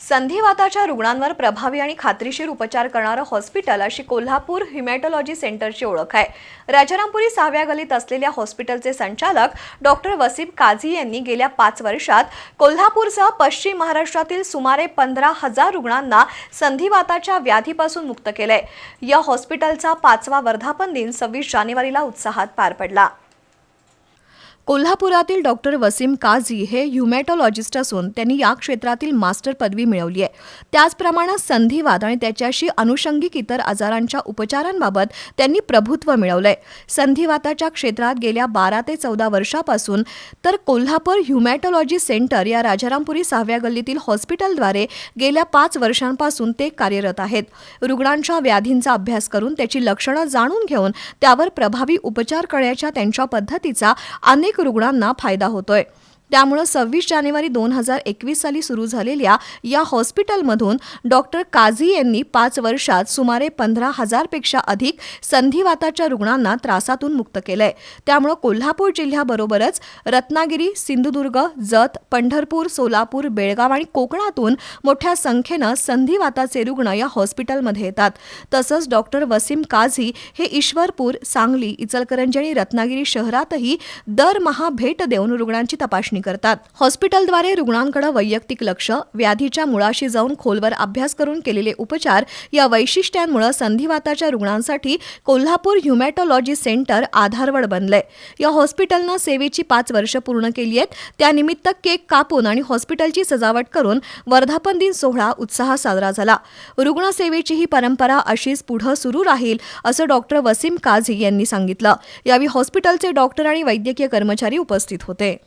संधिवाताच्या रुग्णांवर प्रभावी आणि खात्रीशीर उपचार करणारं हॉस्पिटल अशी कोल्हापूर हिमॅटॉलॉजी सेंटरची ओळख आहे। राजारामपुरी 6व्या गल्लीत असलेल्या हॉस्पिटलचे संचालक डॉक्टर वसीम काझी यांनी गेल्या 5 वर्षात कोल्हापूरसह पश्चिम महाराष्ट्रातील सुमारे 15,000 रुग्णांना संधिवाताच्या व्याधीपासून मुक्त केलंय। या हॉस्पिटलचा 5वा वर्धापन दिन 26 जानेवारीला उत्साहात पार पडला। कोल्हापुरातील डॉक्टर वसीम काझी हे ह्युमॅटॉलॉजिस्ट असून त्यांनी या क्षेत्रातील मास्टर पदवी मिळवली आहे। त्याचप्रमाणे संधिवात आणि त्याच्याशी अनुषंगिक इतर आजारांच्या उपचारांबाबत त्यांनी प्रभुत्व मिळवलंय। संधिवाताच्या क्षेत्रात गेल्या 12 ते 14 वर्षापासून तर कोल्हापूर ह्युमॅटॉलॉजी सेंटर या राजारामपुरी 6व्या गल्लीतील हॉस्पिटलद्वारे गेल्या 5 वर्षांपासून ते कार्यरत आहेत। रुग्णांच्या व्याधींचा अभ्यास करून त्याची लक्षणं जाणून घेऊन त्यावर प्रभावी उपचार करण्याच्या त्यांच्या पद्धतीचा अनेक रुग्णांना फायदा होतोय। त्यामुळे 26 जानेवारी 2021 साली सुरू झालेल्या या हॉस्पिटलमधून डॉक्टर काझी यांनी 5 वर्षात सुमारे 15,000 पेक्षा अधिक संधिवाताच्या रुग्णांना त्रासातून मुक्त केलंय। त्यामुळे कोल्हापूर जिल्ह्याबरोबरच रत्नागिरी, सिंधुदुर्ग, जत, पंढरपूर, सोलापूर, बेळगाव आणि कोकणातून मोठ्या संख्येनं संधिवाताचे रुग्ण या हॉस्पिटलमध्ये येतात। तसंच डॉक्टर वसीम काझी हे ईश्वरपूर, सांगली, इचलकरंजी आणि रत्नागिरी शहरातही दरमहा भेट देऊन रुग्णांची तपासणी करतात। हॉस्पिटलद्वारे रुग्णांकडे वैयक्तिक लक्ष, व्याधीच्या मुळाशी जाऊन खोलवर अभ्यास करून केलेले उपचार या वैशिष्ट्यांमुळे संधिवाताच्या रुग्णांसाठी कोल्हापूर ह्युमॅटॉलॉजी सेंटर आधारवड बनलंय। या हॉस्पिटलनं सेवेची 5 वर्ष पूर्ण केली आहेत। त्यानिमित्त केक कापून आणि हॉस्पिटलची सजावट करून वर्धापन दिन सोहळा उत्साहात साजरा झाला। रुग्णसेवेची ही परंपरा अशीच पुढे सुरू राहील असं डॉक्टर वसीम काझी यांनी सांगितलं। यावेळी हॉस्पिटलचे डॉक्टर आणि वैद्यकीय कर्मचारी उपस्थित होते।